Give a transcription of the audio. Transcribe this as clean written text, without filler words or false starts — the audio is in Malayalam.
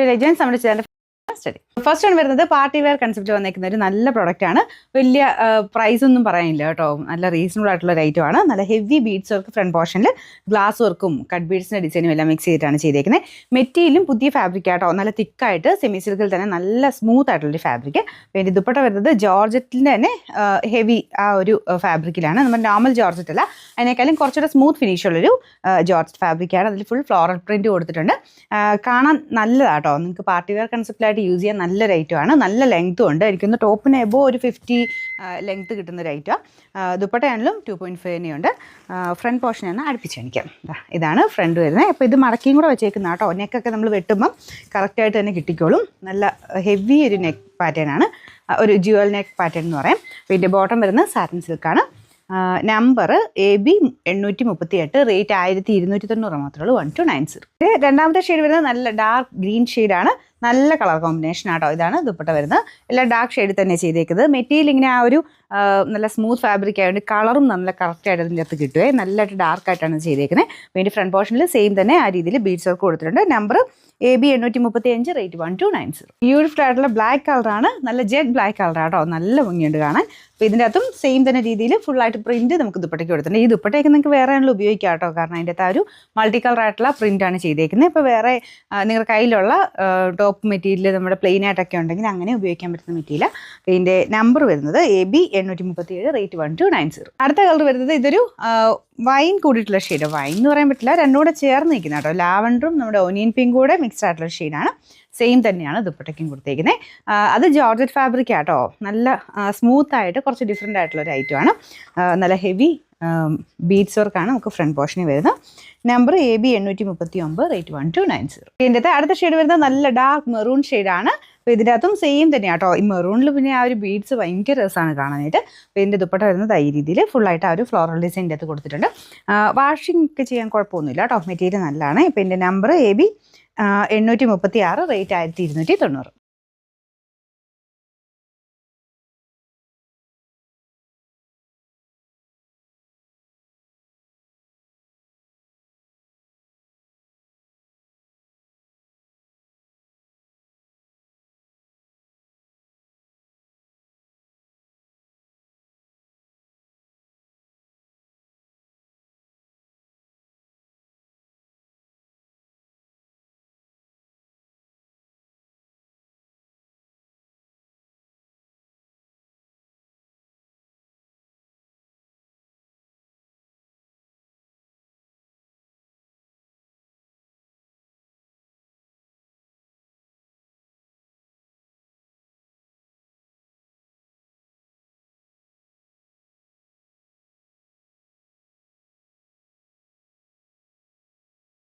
ലെജൻസ് നമ്മുടെ ചാനൽ സ്റ്റഡി ഫസ്റ്റ് ആണ് വരുന്നത് പാർട്ടി വെയർ കൺസെപ്റ്റ് വന്നേക്കുന്ന ഒരു നല്ല പ്രോഡക്റ്റ് ആണ്. വലിയ പ്രൈസ് ഒന്നും പറയാനില്ല കേട്ടോ. നല്ല റീസണബിൾ ആയിട്ടുള്ള ഒരു ഐറ്റം ആണ്. നല്ല ഹെവി ബീഡ്സ് വർക്ക് ഫ്രണ്ട് പോർഷനിൽ ഗ്ലാസ് വർക്കും കട്ട് ബീഡ്സിന്റെ ഡിസൈനും എല്ലാം മിക്സ് ചെയ്തിട്ടാണ് ചെയ്തേക്കുന്നത്. മെറ്റീരിയലും പുതിയ ഫാബ്രിക് ആട്ടോ. നല്ല തിക്കായിട്ട് സെമി സിൽക്കിൽ തന്നെ നല്ല സ്മൂത്ത് ആയിട്ടുള്ളൊരു ഫാബ്രിക്. പിന്നെ ദുപ്പട്ട വരുന്നത് ജോർജറ്റിൻ്റെ തന്നെ ഹെവി ആ ഒരു ഫാബ്രിക്കിലാണ്. നമ്മുടെ നോർമൽ ജോർജറ്റ് അല്ല, അതിനേക്കാളും കുറച്ചുകൂടെ സ്മൂത്ത് ഫിനിഷ് ഉള്ളൊരു ജോർജറ്റ് ഫാബ്രിക്കാണ്. അതിൽ ഫുൾ ഫ്ലോറൽ പ്രിന്റ് കൊടുത്തിട്ടുണ്ട്. കാണാൻ നല്ലതാട്ടോ. നിങ്ങൾക്ക് പാർട്ടി വെയർ കൺസെപ്റ്റിലായിട്ട് യൂസ് ചെയ്യാൻ നല്ലൊരു ഐറ്റമാണ്. നല്ല ലെങ്ത്തും ഉണ്ട്. എനിക്കൊന്ന് ടോപ്പിന് എബോ ഒരു 50 ലെങ്ത്ത് കിട്ടുന്ന ഒരു ഐറ്റമാണ്. ദുപ്പട്ടയാണെങ്കിലും 2.5 ഉണ്ട്. ഫ്രണ്ട് പോർഷനാണ് അടുപ്പിച്ച് കാണിക്കാം. ഇതാണ് ഫ്രണ്ട് വരുന്നത്. അപ്പോൾ ഇത് മടക്കിയും കൂടെ വെച്ചേക്കുന്ന കേട്ടോ. നെക്കൊക്കെ നമ്മൾ വെട്ടുമ്പം കറക്റ്റായിട്ട് തന്നെ കിട്ടിക്കോളും. നല്ല ഹെവി ഒരു നെക്ക് പാറ്റേൺ ആണ്. ഒരു ജ്യുവൽ നെക്ക് പാറ്റേൺ എന്ന് പറയാം. പിന്നെ ബോട്ടം വരുന്നത് സാറ്റിൻ സിൽക്കാണ്. നമ്പർ AB 838, റേറ്റ് 1290 മാത്രമേ ഉള്ളൂ. 1290. രണ്ടാമത്തെ ഷെയ്ഡ് വരുന്നത് നല്ല ഡാർക്ക് ഗ്രീൻ ഷെയ്ഡാണ്. നല്ല കളർ കോമ്പിനേഷൻ ആട്ടോ. ഇതാണ് ദുപ്പട്ട വരുന്നത്. എല്ലാം ഡാർക്ക് ഷെയ്ഡിൽ തന്നെ ചെയ്തേക്കുന്നത്. മെറ്റീരിയൽ ഇങ്ങനെ ആ ഒരു നല്ല സ്മൂത്ത് ഫാബ്രിക് ആയതുകൊണ്ട് കളറും നല്ല കറക്റ്റായിട്ട് അതിൻ്റെ അകത്ത് കിട്ടുകയെ. നല്ലതായിട്ട് ഡാർക്കായിട്ടാണ് ചെയ്തേക്കുന്നത്. പിന്നെ ഫ്രണ്ട് പോർഷനിൽ സെയിം തന്നെ ആ രീതിയിൽ ബീഡ്സ് വർക്ക് കൊടുത്തിട്ടുണ്ട്. Number AB 835, rate 1290. ബ്യൂട്ടിഫുൾ ആയിട്ടുള്ള ബ്ലാക്ക് കളറാണ്. നല്ല ജെറ്റ് ബ്ലാക്ക് കളറാട്ടോ. നല്ല ഭംഗിയുണ്ട് കാണാൻ. അപ്പോൾ ഇതിൻ്റെ അകത്തും സെയിം തന്നെ രീതിയിൽ ഫുള്ളായിട്ട് പ്രിൻറ്റ് നമുക്ക് ദുപ്പട്ടയ്ക്ക് കൊടുത്തിട്ടുണ്ട്. ഈ ദുപ്പട്ടയൊക്കെ നിങ്ങൾക്ക് വേറെ ആണെങ്കിലും ഉപയോഗിക്കാം കേട്ടോ. കാരണം അതിൻ്റെ അകത്ത് ആ ഒരു മൾട്ടി കളർ ആയിട്ടുള്ള പ്രിൻ്റാണ് ചെയ്തേക്കുന്നത്. ഇപ്പോൾ വേറെ നിങ്ങളുടെ കയ്യിലുള്ള ടോപ്പ് മെറ്റീരിയൽ നമ്മുടെ പ്ലെയിൻ ആയിട്ടൊക്കെ ഉണ്ടെങ്കിൽ അങ്ങനെ ഉപയോഗിക്കാൻ പറ്റുന്ന മെറ്റീരിയൽ. ഇതിൻ്റെ നമ്പർ വരുന്നത് AB 837, റേറ്റ് 1290. അടുത്ത കളർ വരുന്നത് ഇതൊരു വൈൻ കൂടിയിട്ടുള്ള ഷെയ്ഡ്. വൈൻ എന്ന് പറയാൻ പറ്റില്ല, രണ്ടും കൂടെ ചേർന്ന് നിൽക്കുന്ന കേട്ടോ. ലാവൻഡറും നമ്മുടെ ഒനിയൻ പിങ്കും കൂടെ മിക്സ്ഡ് ആയിട്ടുള്ള ഷെയ്ഡാണ്. സെയിം തന്നെയാണ് ദുപ്പട്ടയ്ക്കും കൊടുത്തേക്കുന്നത്. അത് ജോർജറ്റ് ഫാബ്രിക് ആട്ടോ. നല്ല സ്മൂത്തായിട്ട് കുറച്ച് ഡിഫറെൻ്റ് ആയിട്ടുള്ള ഒരു ഐറ്റമാണ്. നല്ല ഹെവി ബീഡ്സ് വർക്കാണ് നമുക്ക് ഫ്രണ്ട് പോർഷനിൽ വരുന്നത്. Number AB 839, rate 1290. ഇതിൻ്റെ അടുത്ത ഷെയ്ഡ് വരുന്നത് നല്ല ഡാർക്ക് മെറൂൺ ഷെയ്ഡാണ്. അപ്പോൾ ഇതിൻ്റെ അകത്തും സെയിം തന്നെയാണ് കേട്ടോ. ഈ മെറൂണിൽ പിന്നെ ആ ഒരു ബീഡ്സ് ഭയങ്കര രസമാണ് കാണാനായിട്ട്. അപ്പോൾ ഇതിൻ്റെ ദുപ്പട്ട വരുന്നത് ഈ രീതിയിൽ ഫുള്ളായിട്ട് ആ ഒരു ഫ്ലോറൽ ഡിസൈൻ്റെ അകത്ത് കൊടുത്തിട്ടുണ്ട്. വാഷിംഗ് ഒക്കെ ചെയ്യാൻ കുഴപ്പമൊന്നുമില്ല കേട്ടോ. മെറ്റീരിയൽ നല്ലതാണ്. ഇപ്പോൾ ഇതിൻ്റെ നമ്പർ AB 836, റേറ്റ് 1290.